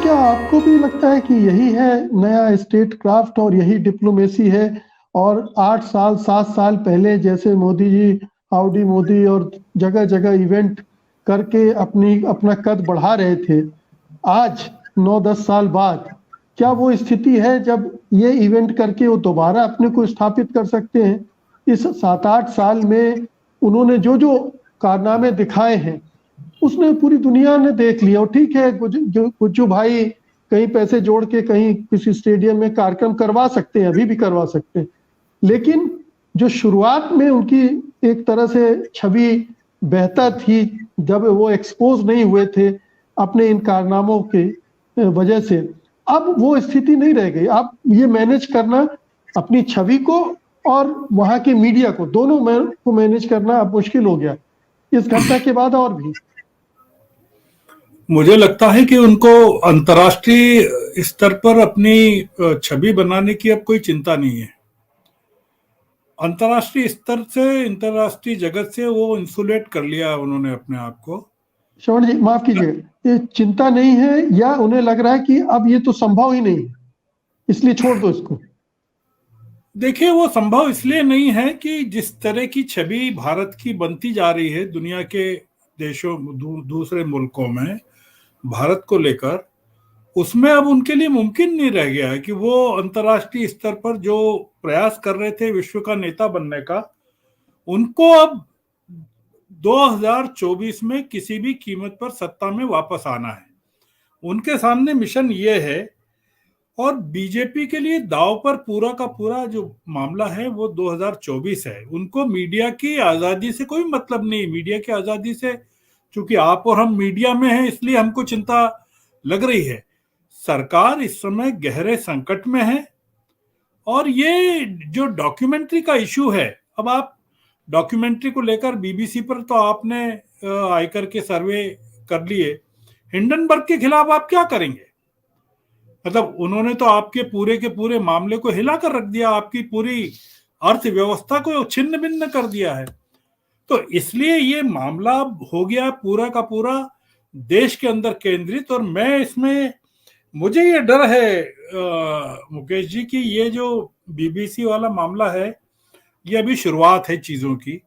क्या आपको भी लगता है कि यही है नया स्टेट क्राफ्ट और यही डिप्लोमेसी है? और 8 साल 7 साल पहले जैसे मोदी जी हाउडी मोदी और जगह-जगह इवेंट करके अपना कद बढ़ा रहे थे, आज 9-10 साल बाद क्या वो स्थिति है जब ये इवेंट करके वो दोबारा अपने को स्थापित कर सकते हैं? इस 7-8 साल में उन्होंने जो-जो कारनामे दिखाए हैं, उसने पूरी दुनिया ने देख लिया। और ठीक है, गुज्जू भाई कहीं पैसे जोड़ के कहीं किसी स्टेडियम में कार्यक्रम करवा सकते हैं, अभी भी करवा सकते हैं। लेकिन जो शुरुआत में उनकी एक तरह से छवि बेहतर थी, जब वो एक्सपोज नहीं हुए थे अपने इन कारनामों के वजह से, अब वो स्थिति नहीं रह गई। अब ये मैनेज करना अपनी छवि को और वहां के मीडिया को, दोनों को मैनेज करना अब मुश्किल हो गया इस घटना के बाद। और भी मुझे लगता है कि उनको अंतर्राष्ट्रीय स्तर पर अपनी छवि बनाने की अब कोई चिंता नहीं है। अंतर्राष्ट्रीय स्तर से, अंतर्राष्ट्रीय जगत से वो इंसुलेट कर लिया उन्होंने अपने आप को। श्रवण जी माफ कीजिएगा, ये चिंता नहीं है या उन्हें लग रहा है कि अब ये तो संभव ही नहीं है, इसलिए छोड़ दो इसको? देखिए, वो संभव इसलिए नहीं है कि जिस तरह की छवि भारत की बनती जा रही है दुनिया के देशों, दूसरे मुल्कों में भारत को लेकर, उसमें अब उनके लिए मुमकिन नहीं रह गया है कि वो अंतर्राष्ट्रीय स्तर पर जो प्रयास कर रहे थे विश्व का नेता बनने का, उनको अब 2024 में किसी भी कीमत पर सत्ता में वापस आना है। उनके सामने मिशन ये है। और बीजेपी के लिए दांव पर पूरा का पूरा जो मामला है वो 2024 है। उनको मीडिया की आजादी से कोई मतलब नहीं। मीडिया की आजादी से, चूंकि आप और हम मीडिया में हैं, इसलिए हमको चिंता लग रही है। सरकार इस समय गहरे संकट में है। और ये जो डॉक्यूमेंट्री का इशू है, अब आप डॉक्यूमेंट्री को लेकर बीबीसी पर तो आपने आयकर के सर्वे कर लिए, हिंडनबर्ग के खिलाफ आप क्या करेंगे? मतलब उन्होंने तो आपके पूरे के पूरे मामले को हिला कर रख दिया, आपकी पूरी अर्थव्यवस्था को छिन्न भिन्न कर दिया है। तो इसलिए ये मामला हो गया पूरा का पूरा देश के अंदर केंद्रित। और मैं इसमें, मुझे ये डर है मुकेश जी कि ये जो बीबीसी वाला मामला है, ये अभी शुरुआत है चीजों की।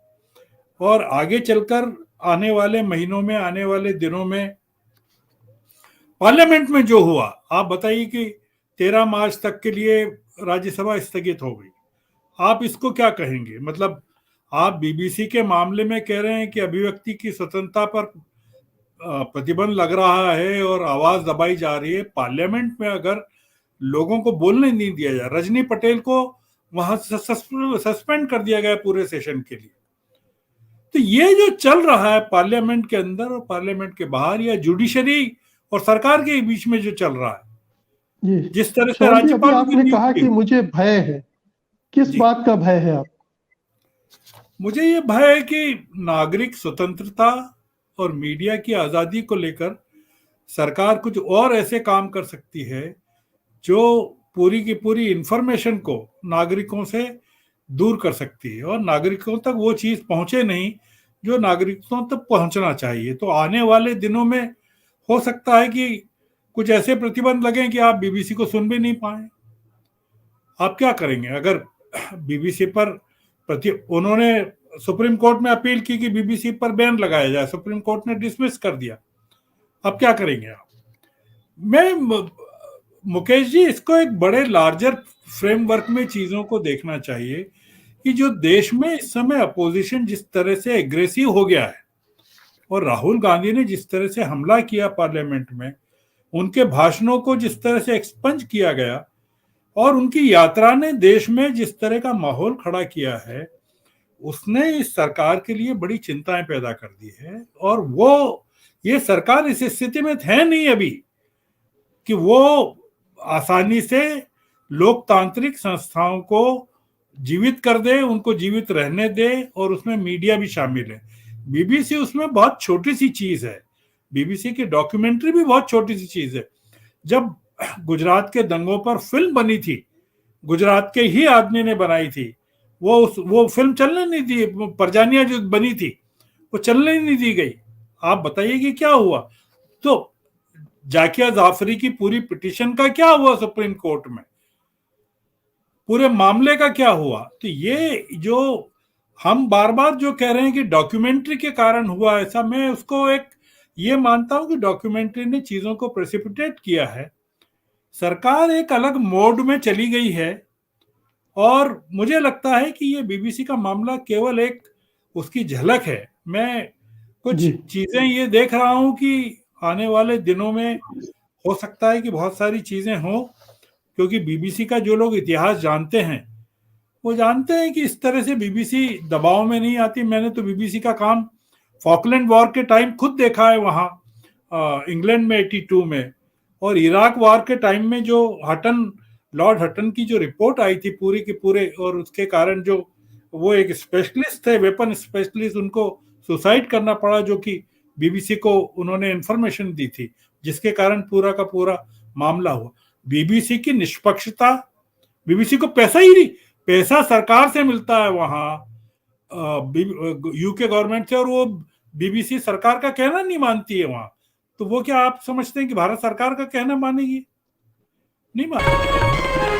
और आगे चलकर आने वाले महीनों में, आने वाले दिनों में पार्लियामेंट में जो हुआ, आप बताइए कि 13 मार्च तक के लिए राज्यसभा स्थगित हो गई। आप इसको क्या कहेंगे? मतलब आप बीबीसी के मामले में कह रहे हैं कि अभिव्यक्ति की स्वतंत्रता पर प्रतिबंध लग रहा है और आवाज दबाई जा रही है। पार्लियामेंट में अगर लोगों को बोलने नहीं दिया जाए, रजनी पटेल को वहां सस्पेंड कर दिया गया पूरे सेशन के लिए। तो ये जो चल रहा है पार्लियामेंट के अंदर और पार्लियामेंट के बाहर, या जुडिशरी और सरकार के बीच में जो चल रहा है, जी जिस तरह से श्रवण जी, अभी राज्यपाल की आपने कहा कि नियुक्ति, मुझे भय है, किस बात का भय है आप? मुझे ये भय है कि नागरिक स्वतंत्रता और मीडिया की आजादी को लेकर सरकार कुछ और ऐसे काम कर सकती है जो पूरी की पूरी इंफॉर्मेशन को नागरिकों से दूर कर सकती है और नागरिकों तक वो चीज पहुंचे नहीं जो नागरिकों तक पहुंचना चाहिए। तो आने वाले दिनों में हो सकता है कि कुछ ऐसे प्रतिबंध लगे कि आप बीबीसी को सुन भी नहीं पाए। आप क्या करेंगे अगर बीबीसी पर उन्होंने सुप्रीम कोर्ट में अपील की कि बीबीसी पर बैन लगाया जाए, सुप्रीम कोर्ट ने डिसमिस कर दिया। अब क्या करेंगे आप? मैं मुकेश जी, इसको एक बड़े लार्जर फ्रेमवर्क में चीजों को देखना चाहिए कि जो देश में इस समय अपोजिशन जिस तरह से एग्रेसिव हो गया है और राहुल गांधी ने जिस तरह से हमला किया पार्लियामेंट में, उनके भाषणों को जिस तरह से एक्सपंज किया गया और उनकी यात्रा ने देश में जिस तरह का माहौल खड़ा किया है, उसने इस सरकार के लिए बड़ी चिंताएं पैदा कर दी है। और वो, ये सरकार इस स्थिति में है नहीं अभी कि वो आसानी से लोकतांत्रिक संस्थाओं को जीवित कर दे, उनको जीवित रहने दे, और उसमें मीडिया भी शामिल है। बीबीसी उसमें बहुत छोटी सी चीज है, बीबीसी की डॉक्यूमेंट्री भी बहुत छोटी सी चीज है। जब गुजरात के दंगों पर फिल्म बनी थी, गुजरात के ही आदमी ने बनाई थी, वो फिल्म चलने नहीं दी, परजानिया जो बनी थी वो चलने नहीं दी गई। आप बताइए कि क्या हुआ? तो जाकिया जाफरी की पूरी पिटीशन का क्या हुआ सुप्रीम कोर्ट में, पूरे मामले का क्या हुआ? तो ये जो हम बार बार जो कह रहे हैं कि डॉक्यूमेंट्री के कारण हुआ ऐसा, मैं उसको एक ये मानता हूं कि डॉक्यूमेंट्री ने चीजों को प्रेसिपिटेट किया है। सरकार एक अलग मोड में चली गई है और मुझे लगता है कि ये बीबीसी का मामला केवल एक उसकी झलक है। मैं कुछ जी चीजें ये देख रहा हूं कि आने वाले दिनों में हो सकता है कि बहुत सारी चीजें हों, क्योंकि बीबीसी का जो लोग इतिहास जानते हैं वो जानते हैं कि इस तरह से बीबीसी दबाव में नहीं आती। मैंने तो बीबीसी का काम फॉकलैंड वॉर के टाइम खुद देखा है वहां इंग्लैंड में 82 में, और इराक वॉर के टाइम में जो लॉर्ड हटन की जो रिपोर्ट आई थी पूरी के पूरे, और उसके कारण जो वो एक स्पेशलिस्ट थे, वेपन स्पेशलिस्ट, उनको सुसाइड करना पड़ा, जो कि बीबीसी को उन्होंने इंफॉर्मेशन दी थी, जिसके कारण पूरा का पूरा मामला हुआ। बीबीसी की निष्पक्षता, बीबीसी को पैसा ही नहीं, पैसा सरकार से मिलता है वहां यूके गवर्नमेंट से, और वो बीबीसी सरकार का कहना नहीं मानती है वहां। तो वो क्या आप समझते हैं कि भारत सरकार का कहना मानेगी? नहीं मानेगी।